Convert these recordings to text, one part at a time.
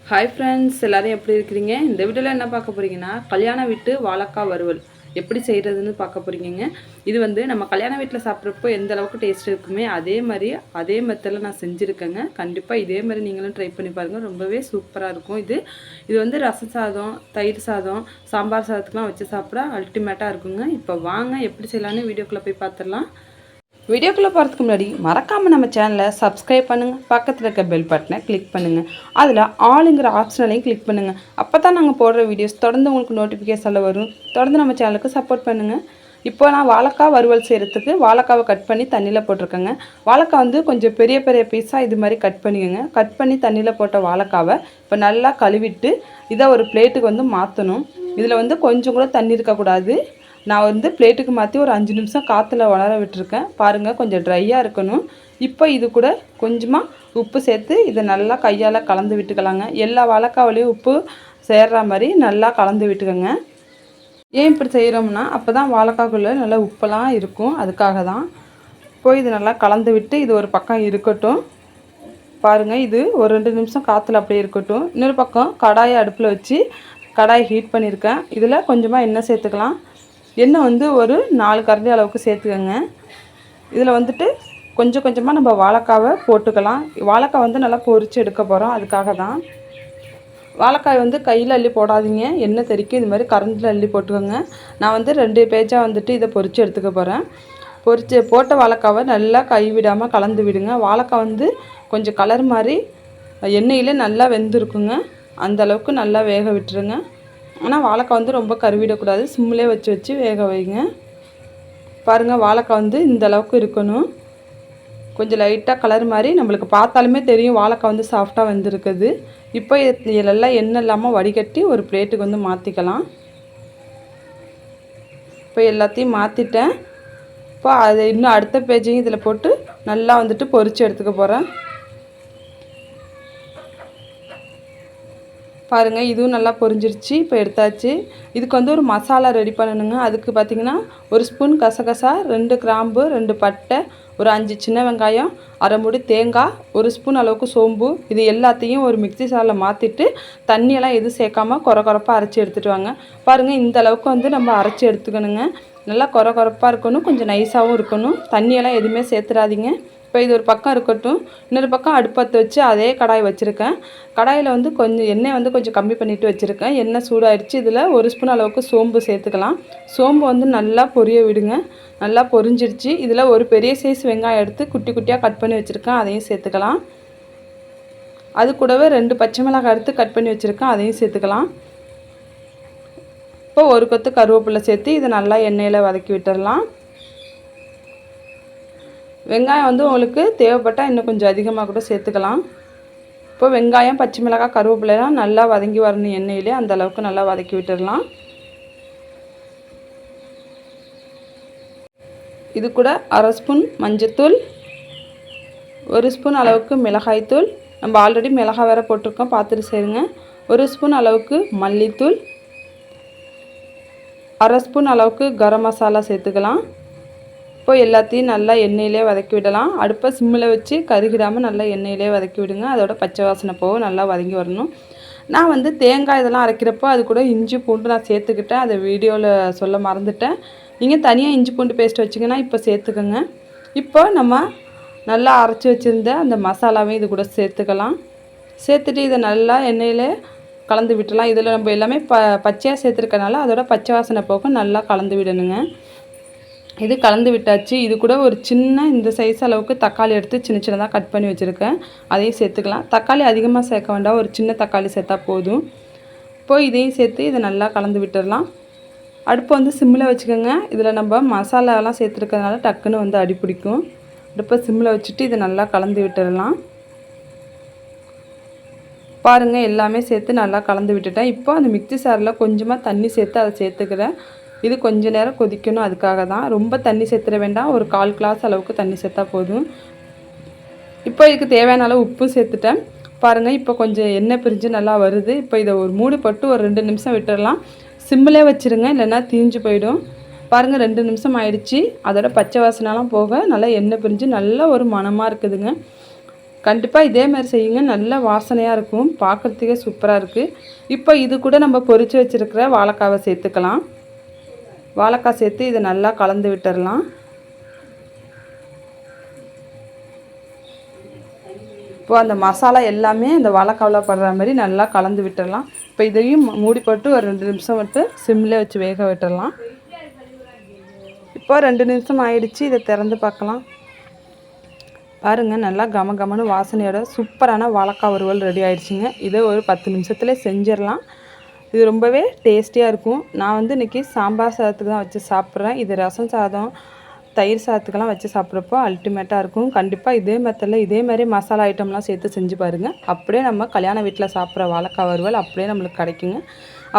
Hi friends, எல்லோரும் எப்படி இருக்கிறீங்க? இந்த வீடியோவில் என்ன பார்க்க போகிறீங்கன்னா, கல்யாண வீட்டு வாழைக்காய் வறுவல் எப்படி செய்கிறதுன்னு பார்க்க போகிறீங்க. இது வந்து நம்ம கல்யாண வீட்டில் சாப்பிட்றப்போ எந்த அளவுக்கு டேஸ்ட் இருக்குமே அதே மெத்தடில் நான் செஞ்சுருக்கேங்க. கண்டிப்பாக இதே மாதிரி நீங்களும் ட்ரை பண்ணி பாருங்கள். ரொம்பவே சூப்பராக இருக்கும். இது வந்து ரச சாதம், தயிர் சாதம், சாம்பார் சாதத்துக்குலாம் வச்சு சாப்பிட அல்டிமேட்டாக இருக்குங்க. இப்போ வாங்க எப்படி செய்யலான்னு வீடியோக்குள்ளே போய் பார்த்துடலாம். வீடியோக்குள்ளே போகிறதுக்கு முன்னாடி மறக்காமல் நம்ம சேனலை சப்ஸ்கிரைப் பண்ணுங்கள். பக்கத்தில் இருக்க பெல் பட்டனை கிளிக் பண்ணுங்கள். அதில் ஆளுங்கிற ஆப்ஷனையும் கிளிக் பண்ணுங்கள். அப்போ தான் நாங்கள் போடுற வீடியோஸ் தொடர்ந்து உங்களுக்கு நோட்டிஃபிகேஷனில் வரும். தொடர்ந்து நம்ம சேனலுக்கு சப்போர்ட் பண்ணுங்கள். இப்போ நான் வாழைக்காய் வறுவல் செய்கிறதுக்கு வாழைக்காவை கட் பண்ணி தண்ணியில் போட்டிருக்கேங்க. வாழைக்காய் வந்து கொஞ்சம் பெரிய பெரிய பீஸாக இது மாதிரி கட் பண்ணிக்கோங்க. கட் பண்ணி தண்ணியில் போட்ட வாழைக்காவை இப்போ நல்லா கழுவிட்டு இதை ஒரு பிளேட்டுக்கு வந்து மாற்றணும். இதில் வந்து கொஞ்சம் கூட தண்ணி இருக்கக்கூடாது. நான் வந்து பிளேட்டுக்கு மாற்றி ஒரு 5 நிமிஷம் காற்றுல வளர விட்டுருக்கேன். பாருங்கள், கொஞ்சம் ட்ரையாக இருக்கணும். இப்போ இது கூட கொஞ்சமாக உப்பு சேர்த்து இதை நல்லா கையால் கலந்து விட்டுக்கலாங்க. எல்லா வாழைக்காவிலையும் உப்பு சேர்ற மாதிரி நல்லா கலந்து விட்டுக்கோங்க. ஏன் இப்படி செய்கிறோம்னா அப்போ தான் வாழைக்காக்குள்ளே நல்லா உப்பெல்லாம் இருக்கும், அதுக்காக தான். இப்போ இது நல்லா கலந்து விட்டு இது ஒரு பக்கம் இருக்கட்டும். பாருங்கள், இது ஒரு 2 நிமிஷம் காற்றுல அப்படியே இருக்கட்டும். இன்னொரு பக்கம் கடாயை அடுப்பில் வச்சு கடாயை ஹீட் பண்ணியிருக்கேன். இதில் கொஞ்சமாக எண்ணெய் சேர்த்துக்கலாம். எண்ணெய் வந்து ஒரு 4 கரண்டி அளவுக்கு சேர்த்துக்கோங்க. இதில் வந்துட்டு கொஞ்சம் கொஞ்சமாக நம்ம வாழைக்காவை போட்டுக்கலாம். வாழைக்காய் வந்து நல்லா பொரித்து எடுக்க போகிறோம், அதுக்காக தான். வாழைக்காய் வந்து கையில் அள்ளி போடாதீங்க, எண்ணெய் தெறிக்கும். இது மாதிரி கரண்டில் அள்ளி போட்டுக்கோங்க. நான் வந்து 2 பேஜாக வந்துட்டு இதை பொரித்து எடுத்துக்க போகிறேன். போட்ட வாழைக்காவை நல்லா கைவிடாமல் கலந்து விடுங்க. வாழைக்காய் வந்து கொஞ்சம் கலர் மாதிரி எண்ணெயில் நல்லா வெந்திருக்குங்க. அந்தளவுக்கு நல்லா வேக விட்டுருங்க. ஆனால் வாழைக்காய் வந்து ரொம்ப கருவிடக்கூடாது, சிம்மிலே வச்சு வேக வைங்க. பாருங்கள், வாழைக்காய் வந்து இந்த அளவுக்கு இருக்கணும். கொஞ்சம் லைட்டாக கலர் மாதிரி நம்மளுக்கு பார்த்தாலுமே தெரியும் வாழைக்காய் வந்து சாஃப்டாக வெந்திருக்குது. இப்போ இதெல்லாம் எண்ணெய் இல்லாமல் வடிகட்டி ஒரு பிளேட்டுக்கு வந்து மாற்றிக்கலாம். இப்போ எல்லாத்தையும் மாற்றிட்டேன். இப்போ அது இன்னும் அடுத்த பேஜையும் இதில் போட்டு நல்லா வந்துட்டு பொரித்து எடுத்துக்க போகிறேன். பாருங்கள், இதுவும் நல்லா பொரிஞ்சிருச்சு. இப்போ எடுத்தாச்சு. இதுக்கு வந்து ஒரு மசாலா ரெடி பண்ணணுங்க. அதுக்கு பார்த்திங்கன்னா 1 ஸ்பூன் கசகசா, 2 கிராம்பு, 2 பட்டை, ஒரு 5 சின்ன வெங்காயம், அரை மூடி தேங்காய், 1 ஸ்பூன் அளவுக்கு சோம்பு, இது எல்லாத்தையும் ஒரு மிக்ஸி சாரில் மாற்றிட்டு தண்ணியெல்லாம் எதுவும் சேர்க்காமல் கொரப்பாக அரைச்சி எடுத்துகிட்டு வாங்க. பாருங்கள், இந்த அளவுக்கு வந்து நம்ம அரைச்சி எடுத்துக்கணுங்க. நல்லா கொரப்பாக இருக்கணும், கொஞ்சம் நைஸாகவும் இருக்கணும். தண்ணியெல்லாம் எதுவுமே சேர்த்துடாதீங்க. இப்போ இது ஒரு பக்கம் இருக்கட்டும். இன்னொரு பக்கம் அடுப்பத்தை வச்சு அதே கடாய் வச்சுருக்கேன். கடாயில் வந்து கொஞ்சம் எண்ணெய் வந்து கொஞ்சம் கம்மி பண்ணிவிட்டு வச்சுருக்கேன். எண்ணெய் சூடாகிடுச்சு. இதில் 1 ஸ்பூன் அளவுக்கு சோம்பு சேர்த்துக்கலாம். சோம்பு வந்து நல்லா பொரிய விடுங்க. நல்லா பொரிஞ்சிடுச்சு. இதில் ஒரு பெரிய சைஸ் வெங்காயம் எடுத்து குட்டி குட்டியாக கட் பண்ணி வச்சுருக்கேன், அதையும் சேர்த்துக்கலாம். அது கூடவே 2 பச்சை மிளகாய் எடுத்து கட் பண்ணி வச்சுருக்கேன், அதையும் சேர்த்துக்கலாம். இப்போ ஒரு கொத்து கருவேப்பிலை சேர்த்து இதை நல்லா எண்ணெயில் வதக்கி விட்டுடலாம். வெங்காயம் வந்து உங்களுக்கு தேவைப்பட்டால் இன்னும் கொஞ்சம் அதிகமாக கூட சேர்த்துக்கலாம். இப்போ வெங்காயம், பச்சை மிளகாய், கருவேப்பிலைலாம் நல்லா வதங்கி வரணும் எண்ணெயிலே. அந்த அளவுக்கு நல்லா வதக்கி விட்டுடலாம். இது கூட அரை ஸ்பூன் மஞ்சத்தூள், 1 ஸ்பூன் அளவுக்கு மிளகாய்த்தூள். நம்ம ஆல்ரெடி மிளகாய் வேறு போட்டிருக்கோம், பார்த்துட்டு சேருங்க. 1 ஸ்பூன் அளவுக்கு மல்லித்தூள், அரை ஸ்பூன் அளவுக்கு கரம் மசாலா சேர்த்துக்கலாம். இப்போ எல்லாத்தையும் நல்லா எண்ணெயிலே வதக்கி விடலாம். அடுப்பை சிம்மில் வச்சு கருகிடாமல் நல்லா எண்ணெயிலே வதக்கி விடுங்க. அதோட பச்சை வாசனை போக நல்லா வதங்கி வரணும். நான் வந்து தேங்காய் இதெல்லாம் அரைக்கிறப்போ அது கூட இஞ்சி பூண்டு நான் சேர்த்துக்கிட்டேன். அதை வீடியோவில் சொல்ல மறந்துட்டேன். நீங்கள் தனியாக இஞ்சி பூண்டு பேஸ்ட் வச்சிங்கன்னா இப்போ சேர்த்துக்கோங்க. இப்போ நம்ம நல்லா அரைச்சி வச்சுருந்த அந்த மசாலாவையும் இது கூட சேர்த்துக்கலாம். சேர்த்துட்டு இதை நல்லா எண்ணெயில் கலந்து விட்டுலாம். இதில் நம்ம எல்லாமே பச்சையாக சேர்த்துருக்கனால அதோட பச்சை வாசனை போக நல்லா கலந்து விடணுங்க. இது கலந்து விட்டாச்சு. இது கூட ஒரு சின்ன இந்த சைஸ் அளவுக்கு தக்காளி எடுத்து சின்ன சின்னதாக கட் பண்ணி வச்சுருக்கேன், அதையும் சேர்த்துக்கலாம். தக்காளி அதிகமாக சேர்க்க வேண்டாம், ஒரு சின்ன தக்காளி சேர்த்தா போதும். இப்போ இதையும் சேர்த்து இதை நல்லா கலந்து விட்டுடலாம். அடுப்பை வந்து சிம்மில் வச்சுக்கோங்க. இதில் நம்ம மசாலாலாம் சேர்த்துருக்கிறதுனால டக்குன்னு வந்து அடி பிடிக்கும். அடுப்பை சிம்மில் வச்சுட்டு இதை நல்லா கலந்து விட்டுடலாம். பாருங்கள், எல்லாமே சேர்த்து நல்லா கலந்து விட்டுட்டேன். இப்போ அந்த மிக்ஸி சாரில் கொஞ்சமாக தண்ணி சேர்த்து அதை சேர்த்துக்கிறேன். இது கொஞ்சம் நேரம் கொதிக்கணும், அதுக்காக தான். ரொம்ப தண்ணி சேர்த்துட வேண்டாம், ஒரு 1/4 கிளாஸ் அளவுக்கு தண்ணி சேர்த்தா போதும். இப்போ இதுக்கு தேவையான அளவு உப்பு சேர்த்துட்டேன். பாருங்கள், இப்போ கொஞ்சம் எண்ணெய் பிரிஞ்சு நல்லா வருது. இப்போ இதை ஒரு மூடி போட்டு ஒரு 2 நிமிஷம் விட்டுடலாம். சிம்மிலே வச்சுருங்க, இல்லைன்னா தீஞ்சு போயிடும். பாருங்கள், 2 நிமிஷம் ஆயிடுச்சு. அதோட பச்சை வாசனைலாம் போக நல்லா எண்ணெய் பிரிஞ்சு நல்ல ஒரு மணமாக இருக்குதுங்க. கண்டிப்பாக இதே மாதிரி செய்யுங்க. நல்ல வாசனையாக இருக்கும், பார்க்குறதுக்கே சூப்பராக இருக்குது. இப்போ இது கூட நம்ம பொரித்து வச்சுருக்கிற வாழைக்காவை சேர்த்துக்கலாம். வாழைக்காய் சேர்த்து இதை நல்லா கலந்து விட்டுடலாம். இப்போ அந்த மசாலா எல்லாமே அந்த வாழைக்காவில் படுற மாதிரி நல்லா கலந்து விட்டுடலாம். இப்போ இதையும் மூடி போட்டு ஒரு 2 நிமிஷம் விட்டு சிம்மில் வச்சு வேக விட்டுடலாம். இப்போ 2 நிமிஷம் ஆயிடுச்சு. இதை திறந்து பார்க்கலாம். பாருங்கள், நல்லா கமகமன்னு வாசனையோட சூப்பரான வாழைக்காய் வறுவல் ரெடி ஆகிடுச்சிங்க. இதை ஒரு 10 நிமிஷத்தில் செஞ்சிடலாம். இது ரொம்பவே டேஸ்டியாக இருக்கும். நான் வந்து இன்றைக்கி சாம்பார் சாதத்துக்கு தான் வச்சு சாப்பிட்றேன். இது ரசம் சாதம், தயிர் சாதத்துக்கெல்லாம் வச்சு சாப்பிட்றப்போ அல்டிமேட்டாக இருக்கும். கண்டிப்பாக இதே மெத்தடில் இதே மாதிரி மசாலா ஐட்டம்லாம் சேர்த்து செஞ்சு பாருங்கள். அப்படியே நம்ம கல்யாண வீட்டில் சாப்பிட்ற வாழைக்காய் வறுவல் அப்படியே நம்மளுக்கு கிடைக்குங்க.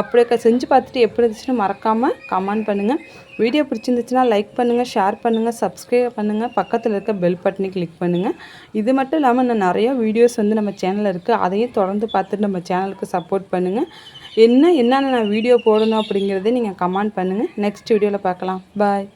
அப்படியே செஞ்சு பார்த்துட்டு எப்படி இருந்துச்சுன்னு மறக்காமல் கமெண்ட் பண்ணுங்கள். வீடியோ பிடிச்சிருந்துச்சுன்னா லைக் பண்ணுங்கள், ஷேர் பண்ணுங்கள், சப்ஸ்கிரைப் பண்ணுங்கள், பக்கத்தில் இருக்க பெல் பட்டனை கிளிக் பண்ணுங்கள். இது மட்டும் இல்லாமல் இன்னும் நிறைய வீடியோஸ் வந்து நம்ம சேனலில் இருக்குது. அதையும் தொடர்ந்து பார்த்துட்டு நம்ம சேனலுக்கு சப்போர்ட் பண்ணுங்கள். என்னென்ன நான் வீடியோ போடணும் அப்படிங்கிறத நீங்கள் கமெண்ட் பண்ணுங்கள். நெக்ஸ்ட் வீடியோவில் பார்க்கலாம். பாய்.